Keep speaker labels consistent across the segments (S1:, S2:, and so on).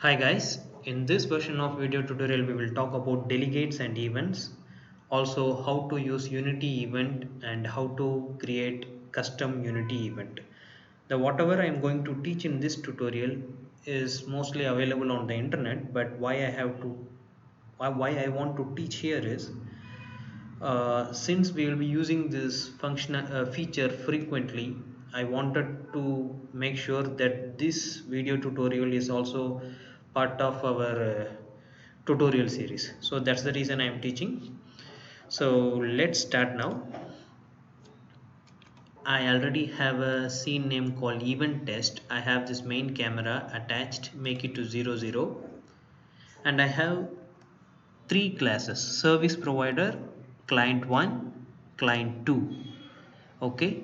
S1: Hi guys, in this version of video tutorial we will talk about delegates and events, also how to use Unity event and how to create custom Unity event. The whatever I am going to teach in this tutorial is mostly available on the internet, but why I want to teach here is since we will be using this function feature frequently, I wanted to make sure that this video tutorial is also part of our tutorial series. So that's the reason I am teaching. So let's start now. I already have a scene name called event test. I have this main camera attached, make it to 00, and I have three classes: service provider, client 1, client 2. Okay,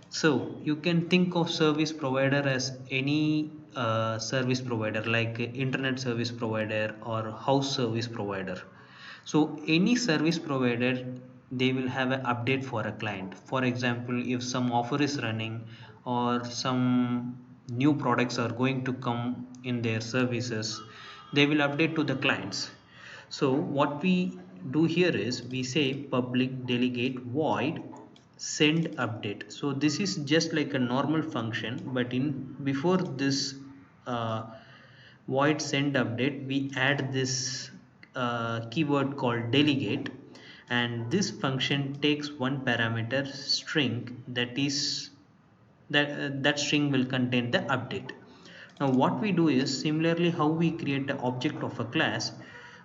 S1: so you can think of service provider as any service provider like internet service provider or house service provider. So any service provider, they will have an update for a client. For example, if some offer is running or some new products are going to come in their services, they will update to the clients. So what we do here is we say public delegate void send update. So this is just like a normal function, but in before this uh, void send update we add this keyword called delegate, and this function takes one parameter string that string will contain the update. Now what we do is similarly how we create an object of a class,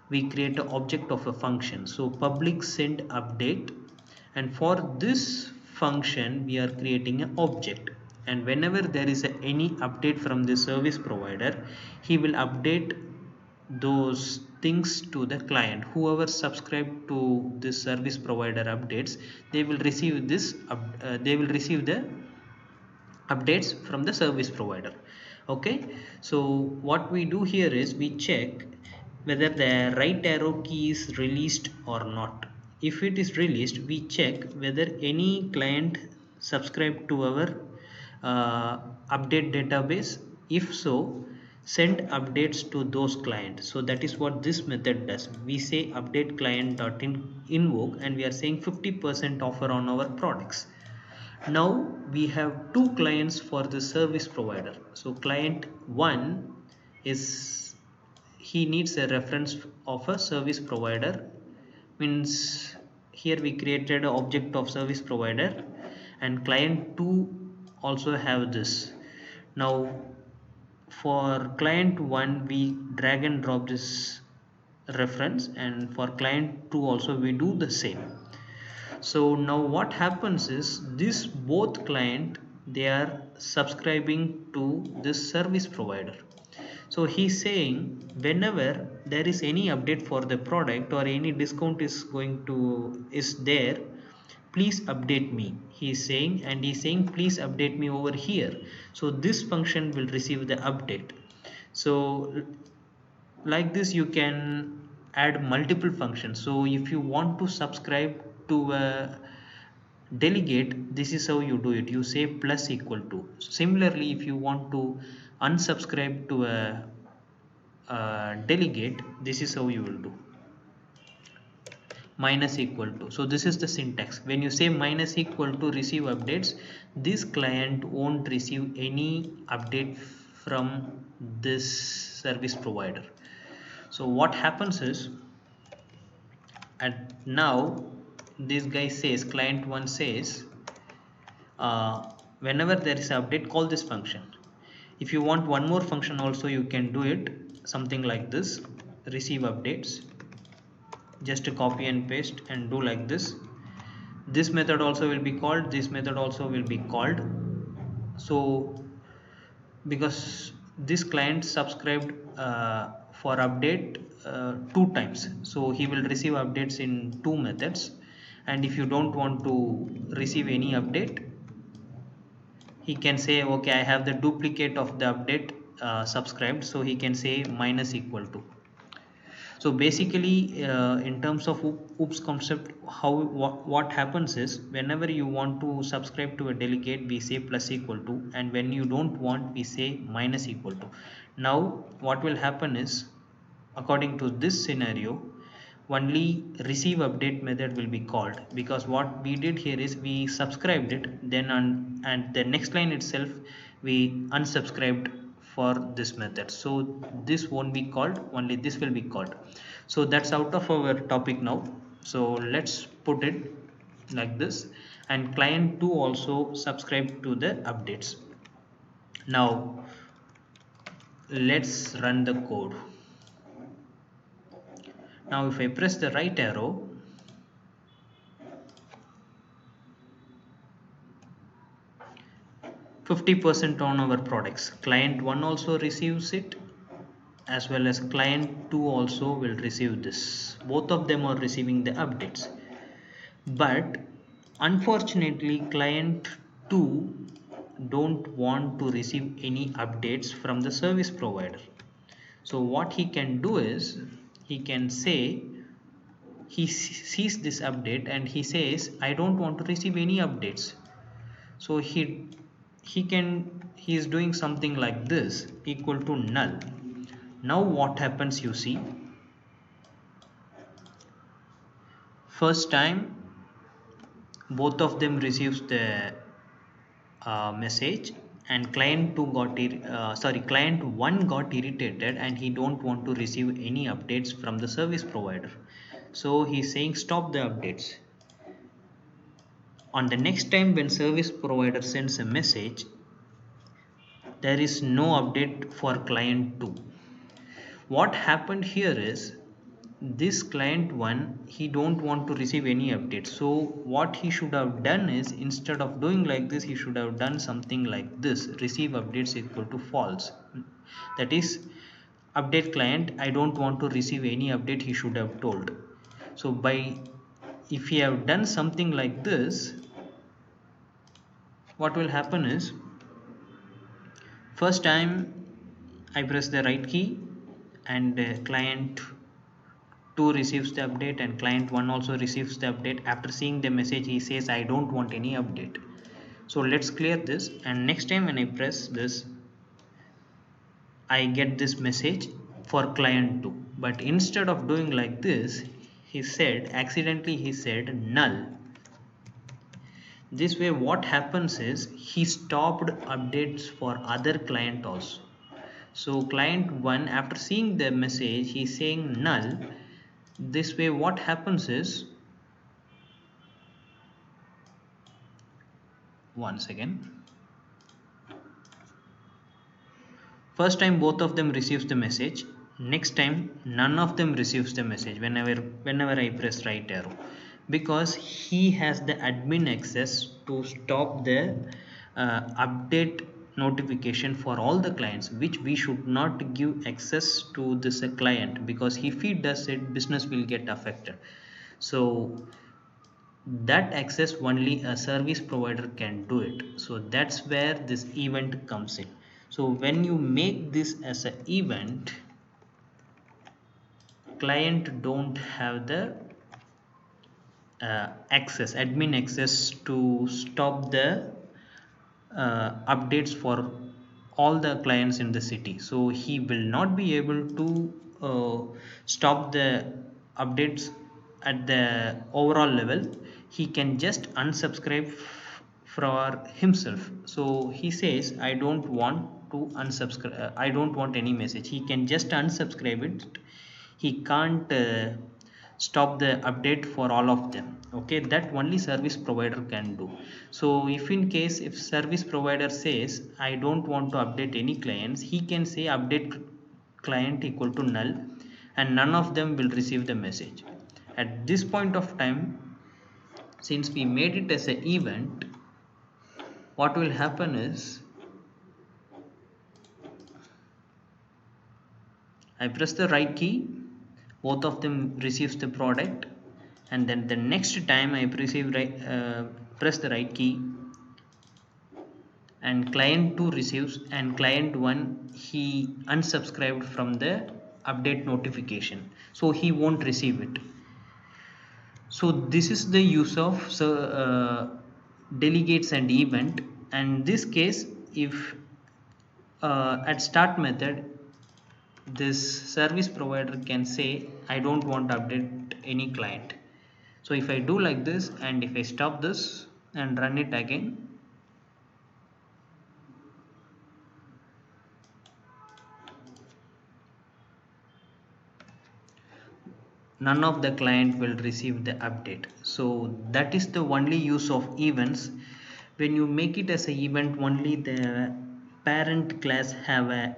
S1: we create an object of a function. So public send update, and for this function we are creating an object, and whenever there is any update from the service provider, he will update those things to the client. Whoever subscribed to this service provider updates, they will receive they will receive the updates from the service provider. Okay, so what we do here is we check whether the right arrow key is released or not. If it is released, we check whether any client subscribed to our update database. If so, send updates to those clients. So that is what this method does. We say update client dot invoke, and we are saying 50% offer on our products. Now we have two clients for the service provider. So client 1 is, he needs a reference of a service provider, means here we created an object of service provider, and client 2 also have this. Now for client 1 we drag and drop this reference, and for client 2 also we do the same. So now what happens is this both client, they are subscribing to this service provider. So he's saying whenever there is any update for the product or any discount is there, please update me, he is saying, and he's saying please update me over here. So this function will receive the update. So like this you can add multiple functions. So if you want to subscribe to a delegate, this is how you do it. You say plus equal to. Similarly, if you want to unsubscribe to a delegate, this is how you will do, minus equal to. So this is the syntax. When you say minus equal to receive updates, this client won't receive any update from this service provider. So what happens is, and now this guy says, client 1 says, whenever there is an update, call this function. If you want one more function also, you can do it something like this: receive updates. Just copy and paste and do like this. This method also will be called, this method also will be called. So because this client subscribed for update two times, so he will receive updates in two methods. And if you don't want to receive any update, he can say okay, I have the duplicate of the update subscribed, so he can say minus equal to. So basically in terms of oops concept, how what happens is whenever you want to subscribe to a delegate, we say plus equal to, and when you don't want, we say minus equal to. Now what will happen is, according to this scenario, only receive update method will be called, because what we did here is we subscribed it, then and the next line itself we unsubscribed for this method, so this won't be called, only this will be called. So that's out of our topic now. So let's put it like this, and client 2 also subscribe to the updates. Now let's run the code. Now if I press the right arrow, 50% on our products. Client 1 also receives it, as well as client 2 also will receive this. Both of them are receiving the updates. But unfortunately, client 2 don't want to receive any updates from the service provider. So what he can do is, he can say, he sees this update and he says, I don't want to receive any updates. So he is doing something like this, equal to null. Now what happens, you see, first time both of them receives the message, and client 1 got irritated and he don't want to receive any updates from the service provider, so he's saying stop the updates. On the next time when service provider sends a message, there is no update for client 2. What happened here is, this client 1, he don't want to receive any update, so what he should have done is, instead of doing like this, he should have done something like this: receive updates equal to false. That is, update client, I don't want to receive any update, he should have told. So if he have done something like this, what will happen is, first time I press the right key, and client 2 receives the update and client 1 also receives the update. After seeing the message, he says, I don't want any update. So let's clear this, and next time when I press this, I get this message for client 2. But instead of doing like this, accidentally he said null. This way what happens is, he stopped updates for other client also. So client 1, after seeing the message, he is saying null. This way what happens is, one second, first time both of them receives the message, next time none of them receives the message whenever I press right arrow, because he has the admin access to stop the update notification for all the clients, which we should not give access to this client, because if he does it, business will get affected. So that access only a service provider can do it. So that's where this event comes in. So when you make this as an event, client don't have the admin access to stop the updates for all the clients in the city. So he will not be able to stop the updates at the overall level. He can just unsubscribe for himself. So he says, I don't want to unsubscribe, I don't want any message. He can just unsubscribe it. He can't stop the update for all of them. Okay, that only service provider can do. So if service provider says, I don't want to update any clients, he can say update client equal to null, and none of them will receive the message. At this point of time, since we made it as an event, what will happen is, I press the right key, both of them receives the product, and then the next time I press the right key, and client 2 receives, and client 1, he unsubscribed from the update notification, so he won't receive it. So this is the use of delegates and event. And this case, if at start method, this service provider can say I don't want to update any client. So if I do like this and if I stop this and run it again, none of the client will receive the update. So that is the only use of events. When you make it as an event, only the parent class have a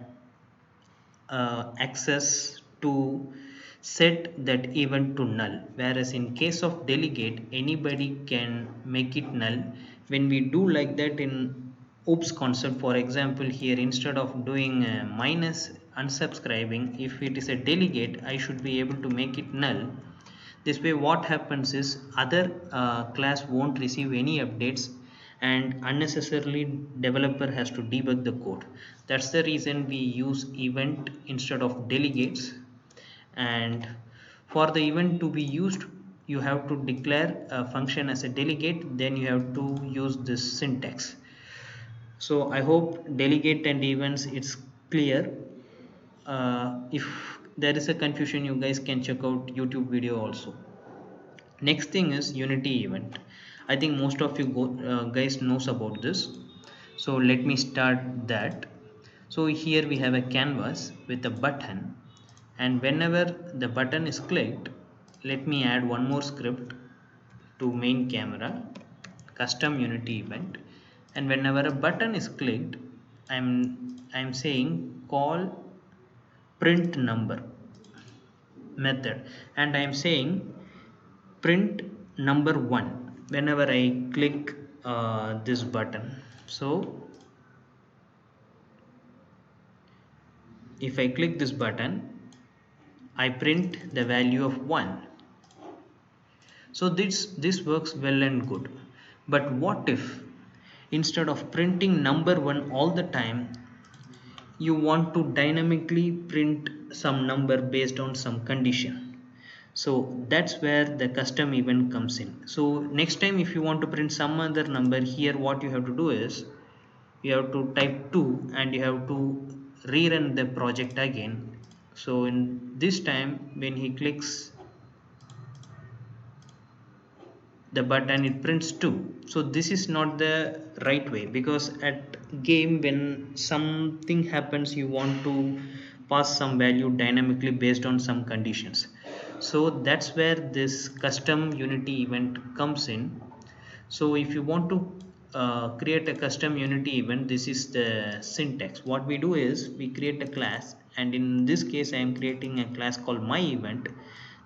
S1: access to set that event to null, whereas in case of delegate anybody can make it null. When we do like that in oops concept, for example, here instead of doing minus unsubscribing, if it is a delegate I should be able to make it null. This way what happens is other class won't receive any updates and unnecessarily developer has to debug the code. That's the reason we use event instead of delegates. And for the event to be used, you have to declare a function as a delegate, then you have to use this syntax. So I hope delegate and events it's clear. If there is a confusion, you guys can check out YouTube video also. Next thing is unity event. I think most of you guys knows about this, so let me start that. So here we have a canvas with a button, and whenever the button is clicked, let me add one more script to main camera, custom unity event. And whenever a button is clicked, I'm saying call print number method, and I'm saying print number 1 whenever I click this button. So if I click this button, I print the value of 1. So this works well and good. But what if instead of printing number 1 all the time, you want to dynamically print some number based on some condition? So that's where the custom event comes in. So next time if you want to print some other number, here what you have to do is you have to type 2 and you have to rerun the project again. So in this time when he clicks the button, it prints 2. So this is not the right way, because at game when something happens you want to pass some value dynamically based on some conditions. So that's where this custom unity event comes in. So if you want to create a custom unity event, this is the syntax. What we do is we create a class, and in this case I am creating a class called my event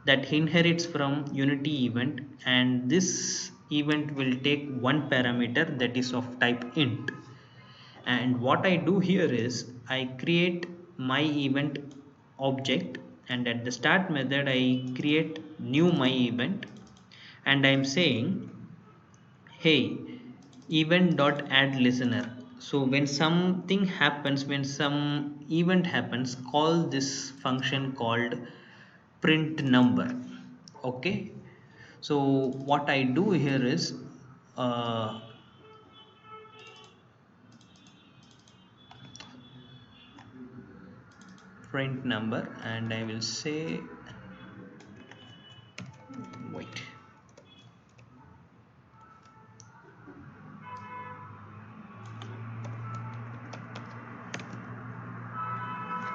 S1: that inherits from unity event, and this event will take one parameter that is of type int. And what I do here is I create my event object, and at the start method I create new my event, and I'm saying hey event dot add listener. So when something happens, when some event happens, call this function called print number. Okay, so what I do here is uh, print number, and I will say wait.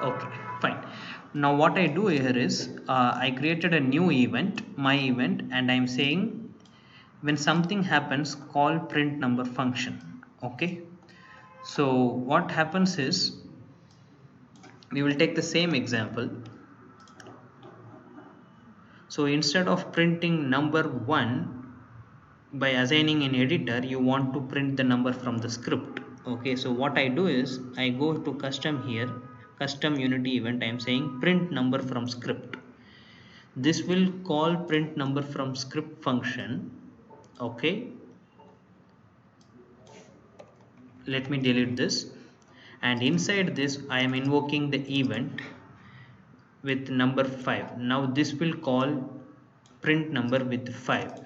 S1: Okay, fine. Now what I do here is I created a new event, my event, and I'm saying when something happens, call print number function. Okay, so what happens is we will take the same example. So instead of printing number 1 by assigning an editor, you want to print the number from the script. Okay, so what I do is I go to custom here, custom unity event. I'm saying print number from script. This will call print number from script function. Okay, let me delete this, and inside this I am invoking the event with number 5. Now this will call print number with 5.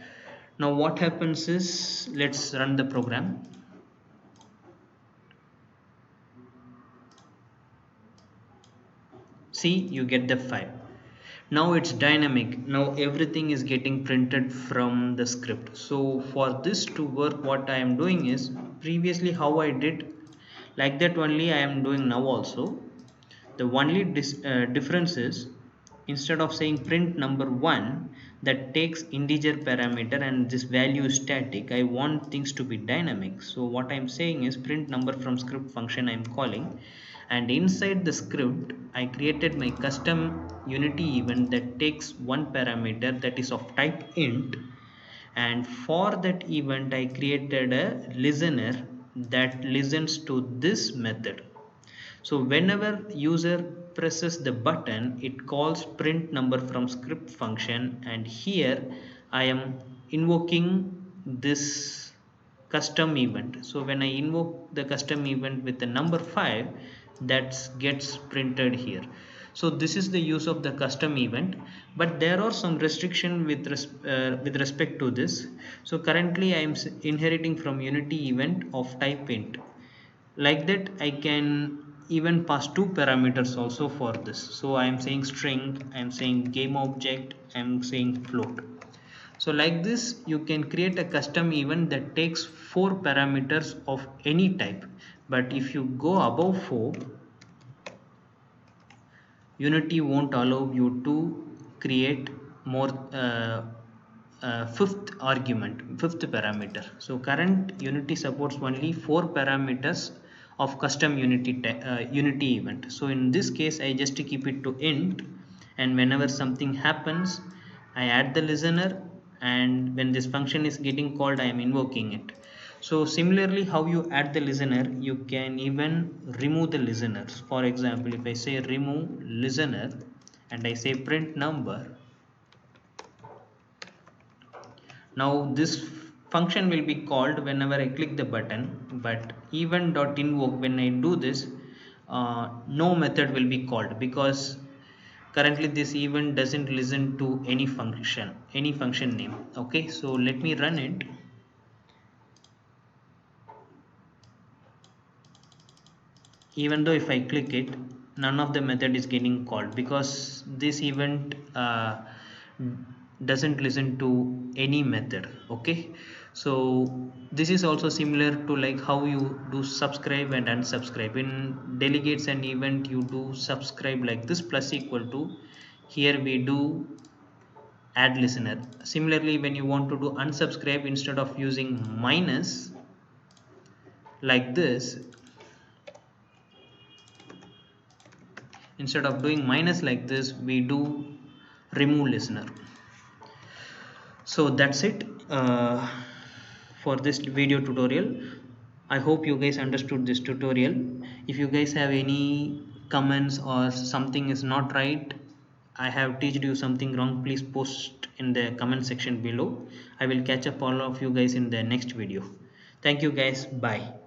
S1: Now what happens is, let's run the program. see, you get the 5. Now it's dynamic. Now everything is getting printed from the script. So for this to work, what I am doing is, previously how I did, like that only I am doing now also. The only difference is, instead of saying print number 1 that takes integer parameter and this value is static, I want things to be dynamic. So what I'm saying is print number from script function I'm calling, and inside the script I created my custom unity event that takes one parameter that is of type int, and for that event I created a listener that listens to this method. So whenever user presses the button, it calls print number from script function, and here I am invoking this custom event. So when I invoke the custom event with the number 5, that gets printed here. So this is the use of the custom event, but there are some restriction with respect to this. So currently I am inheriting from unity event of type int. Like that I can even pass two parameters also for this. So I am saying string, I am saying game object, I am saying float. So like this you can create a custom event that takes four parameters of any type. But if you go above 4, Unity won't allow you to create more fifth parameter. So current Unity supports only four parameters of custom Unity event. So in this case, I just keep it to int, and whenever something happens, I add the listener, and when this function is getting called, I am invoking it. So similarly, how you add the listener, you can even remove the listeners. For example, if I say remove listener and I say print number, now this function will be called whenever I click the button, but event.invoke, when I do this, no method will be called, because currently this event doesn't listen to any function name. Okay, so let me run it. Even though if I click it, none of the method is getting called, because this event doesn't listen to any method. Okay, so this is also similar to like how you do subscribe and unsubscribe. In delegates and event, you do subscribe like this plus equal to, here we do add listener. Similarly, when you want to do unsubscribe, instead of using minus like this, instead of doing minus like this, we do remove listener. So that's it for this video tutorial. I hope you guys understood this tutorial. If you guys have any comments or something is not right, I have teached you something wrong, please post in the comment section below. I will catch up all of you guys in the next video. Thank you guys, bye.